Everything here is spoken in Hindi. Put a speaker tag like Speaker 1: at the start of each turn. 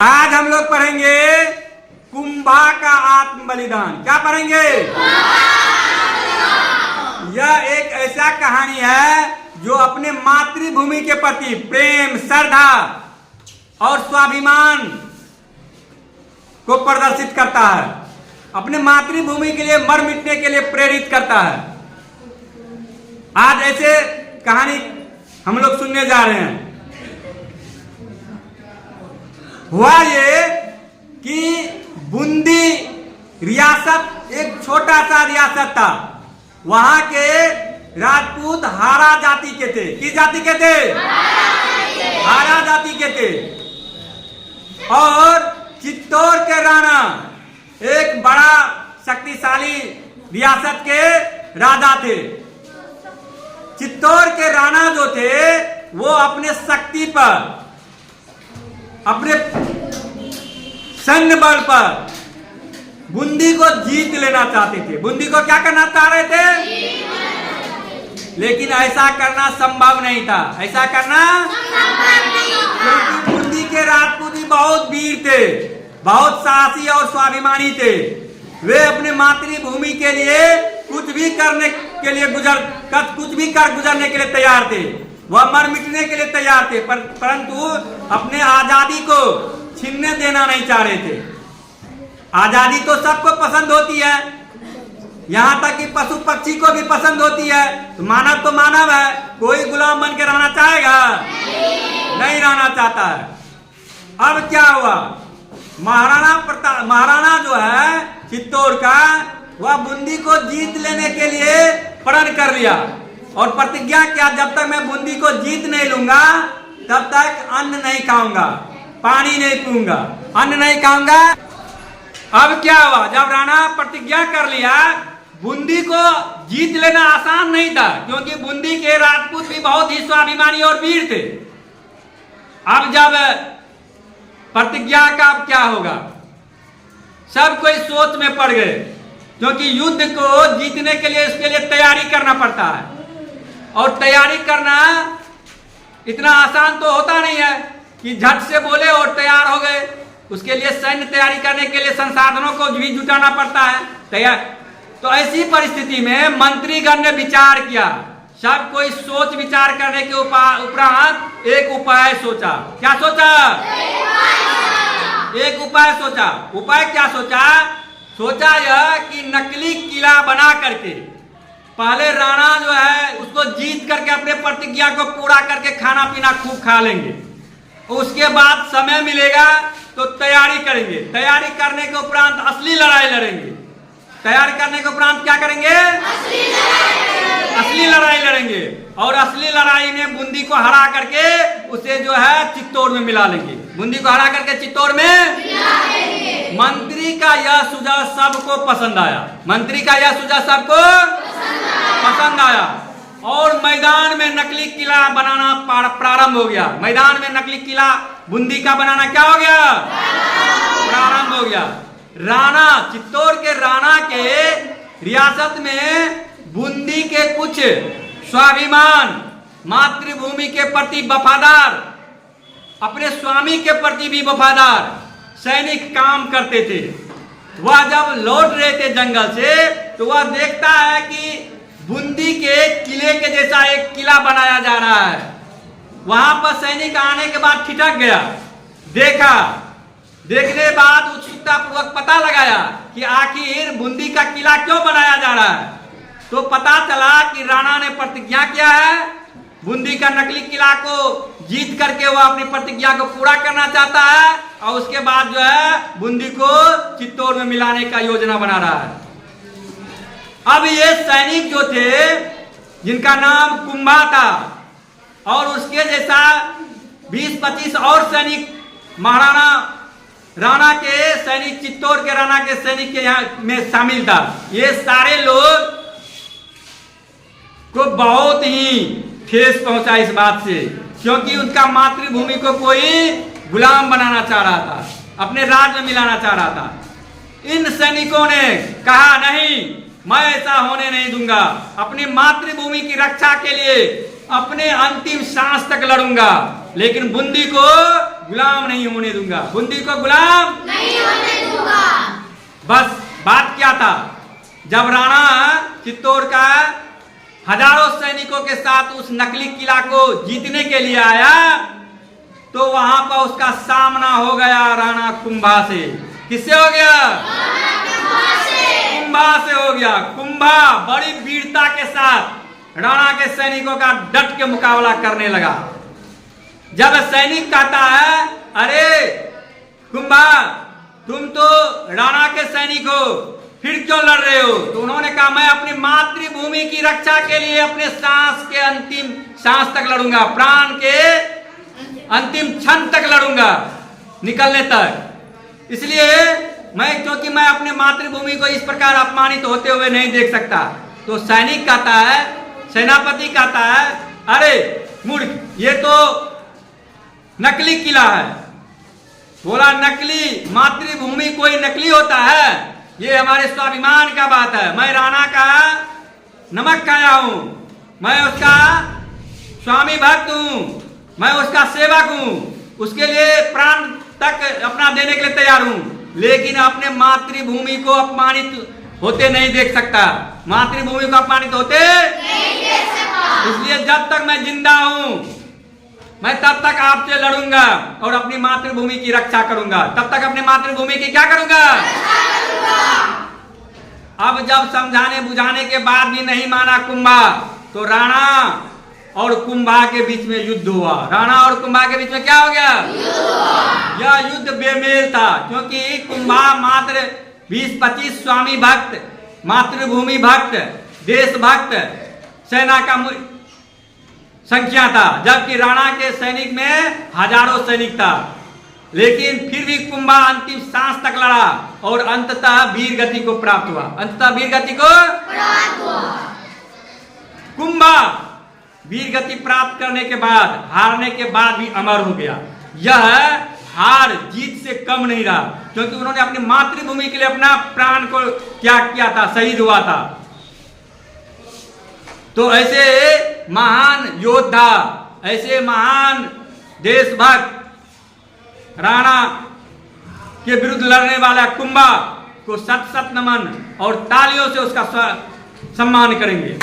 Speaker 1: आज हम लोग पढ़ेंगे कुंभा का आत्म बलिदान। क्या पढ़ेंगे? यह एक ऐसा कहानी है जो अपने मातृभूमि के प्रति प्रेम, श्रद्धा और स्वाभिमान को प्रदर्शित करता है। अपने मातृभूमि के लिए मर मिटने के लिए प्रेरित करता है। आज ऐसे कहानी हम लोग सुनने जा रहे हैं। हुआ ये कि बूंदी रियासत एक छोटा सा रियासत था। वहां के राजपूत हारा जाति के थे। किस जाति के थे? हारा जाति के थे। और चित्तौड़ के राणा एक बड़ा शक्तिशाली रियासत के राजा थे। चित्तौड़ के राणा जो थे वो अपने शक्ति पर, अपने सैन्य बल पर बूंदी को जीत लेना चाहते थे। बूंदी को क्या करना चाह रहे थे? लेकिन ऐसा करना संभव नहीं था। ऐसा करना क्योंकि बूंदी के राजपूत भी बहुत वीर थे, बहुत साहसी और स्वाभिमानी थे। वे अपने मातृभूमि के लिए कुछ भी करने के लिए गुजरने के लिए तैयार थे। वह मर मिटने के लिए तैयार थे, परंतु अपने आजादी को छीनने देना नहीं चाह रहे थे। आजादी तो सबको पसंद होती है, यहाँ तक कि पशु पक्षी को भी पसंद होती है। तो मानव है, कोई गुलाम बन के रहना चाहेगा? नहीं रहना चाहता है। अब क्या हुआ? महाराणा जो है चित्तौड़ का, वह बूंदी को जीत लेने के लिए प्रण कर लिया और प्रतिज्ञा किया, जब तक मैं बूंदी को जीत नहीं लूंगा तब तक अन्न नहीं खाऊंगा, पानी नहीं पीऊंगा, अन्न नहीं खाऊंगा। अब क्या हुआ? जब राणा प्रतिज्ञा कर लिया, बूंदी को जीत लेना आसान नहीं था, क्योंकि बूंदी के राजपूत भी बहुत ही स्वाभिमानी और वीर थे। अब जब प्रतिज्ञा का अब क्या होगा, सब कोई सोच में पड़ गए, क्योंकि युद्ध को जीतने के लिए इसके लिए तैयारी करना पड़ता है। और तैयारी करना इतना आसान तो होता नहीं है कि झट से बोले और तैयार हो गए। उसके लिए सैन्य तैयारी करने के लिए संसाधनों को भी जुटाना पड़ता है। तो ऐसी परिस्थिति में मंत्रीगण ने विचार किया। सब कोई सोच विचार करने के उपरांत एक उपाय सोचा। क्या सोचा? एक उपाय सोचा। उपाय क्या सोचा? सोचा यह कि नकली किला बना करके पहले राणा जो है उसको जीत करके अपने प्रतिज्ञा को पूरा करके खाना पीना खूब खा लेंगे। उसके बाद समय मिलेगा तो तैयारी करेंगे। तैयारी करने के उपरांत असली लड़ाई लड़ेंगे। तैयारी करने के उपरांत क्या करेंगे? असली लड़ाई लड़ेंगे। और असली लड़ाई में बूंदी को हरा करके उसे जो है चित्तौड़ में मिला लेंगे। बूंदी को हरा करके चित्तौड़ में मिला लेंगे। मंत्री का यह सुझाव सबको पसंद आया। मंत्री का यह सुझाव सबको पसंद आया और मैदान में नकली किला बनाना प्रारंभ हो गया। मैदान में नकली किला बूंदी का बनाना क्या हो गया? प्रारंभ हो गया। राणा, चित्तौड़ के राणा के रियासत में बूंदी के कुछ स्वाभिमान, मातृभूमि के प्रति वफादार, अपने स्वामी के प्रति भी वफादार सैनिक काम करते थे। वह जब लौट रहे थे जंगल से तो वह देखता है कि बूंदी के किले के जैसा एक किला बनाया जा रहा है। वहां पर सैनिक आने के बाद ठिठक गया। देखने बाद उत्सुकता पूर्वक पता लगाया कि आखिर बूंदी का किला क्यों बनाया जा रहा है। तो पता चला कि राणा ने प्रतिज्ञा किया है, बूंदी का नकली किला को जीत करके वह अपनी प्रतिज्ञा को पूरा करना चाहता है और उसके बाद जो है बूंदी को चित्तौड़ में मिलाने का योजना बना रहा है। अब ये सैनिक जो थे, जिनका नाम कुंभा था, और उसके जैसा 20-25 और सैनिक महाराणा राणा के सैनिक, चित्तौड़ के राणा के सैनिक के यहाँ में शामिल था। ये सारे लोग को बहुत ही ठेस पहुंचा इस बात से, क्योंकि उनका मातृभूमि को कोई गुलाम बनाना चाह रहा था, अपने राज्य में मिलाना चाह रहा था। इन सैनिकों ने कहा, नहीं, मैं ऐसा होने नहीं दूंगा। अपनी मातृभूमि की रक्षा के लिए अपने अंतिम सांस तक लड़ूंगा, लेकिन बूंदी को गुलाम नहीं होने दूंगा, बूंदी को गुलाम
Speaker 2: नहीं होने दूंगा।
Speaker 1: बस बात क्या था, जब राणा चित्तौड़ का हजारों सैनिकों के साथ उस नकली किला को जीतने के लिए आया, तो वहां पर उसका सामना हो गया राणा कुंभा से। किससे हो गया? कुंभा से हो गया। कुंभा बड़ी वीरता के साथ राणा के सैनिकों का डट के मुकाबला करने लगा। जब सैनिक कहता है, अरे कुंभा तुम तो राणा के सैनिक हो, फिर क्यों लड़ रहे हो? तो उन्होंने कहा, मैं अपनी मातृभूमि की रक्षा के लिए अपने सांस के अंतिम सांस तक लड़ूंगा, प्राण के अंतिम क्षण तक लड़ूंगा, निकलने तक। इसलिए क्योंकि मैं अपने मातृभूमि को इस प्रकार अपमानित होते हुए नहीं देख सकता। तो सैनिक कहता है, सेनापति कहता है, अरे मूर्ख, ये तो नकली किला है। बोला, नकली? मातृभूमि कोई नकली होता है? ये हमारे स्वाभिमान का बात है। मैं राणा का नमक खाया हूं, मैं उसका स्वामी भक्त हूं, मैं उसका सेवक हूं, उसके लिए प्राण तक अपना देने के लिए तैयार हूं, लेकिन अपने मातृभूमि को अपमानित होते नहीं देख सकता। मातृभूमि को अपमानित होते
Speaker 2: नहीं देख सकता।
Speaker 1: इसलिए जब तक मैं जिंदा हूं, मैं तब तक आपसे लड़ूंगा और अपनी मातृभूमि की रक्षा करूंगा। तब तक अपनी मातृभूमि की क्या करूंगा? अब जब समझाने बुझाने के बाद भी नहीं माना कुंभा, तो राणा और कुंभा के बीच में युद्ध हुआ। राणा और कुंभा के बीच में क्या हो गया? यह युद्ध बेमेल था, क्योंकि कुंभा मात्र 20-25 स्वामी भक्त, मातृभूमि भक्त, देशभक्त सेना का संख्या था, जबकि राणा के सैनिक में हजारों सैनिक था। लेकिन फिर भी कुंभा अंतिम सांस तक लड़ा और अंततः वीर गति को प्राप्त हुआ। अंततः वीर गति को प्राप्त हुआ। कुंभा वीर गति प्राप्त करने के बाद, हारने के बाद भी अमर हो गया। यह हार जीत से कम नहीं रहा, क्योंकि उन्होंने अपनी मातृभूमि के लिए अपना प्राण को त्याग किया था, शहीद हुआ था। तो ऐसे महान योद्धा, ऐसे महान देशभक्त राणा के विरुद्ध लड़ने वाला कुंभा को सत सत नमन और तालियों से उसका सम्मान करेंगे।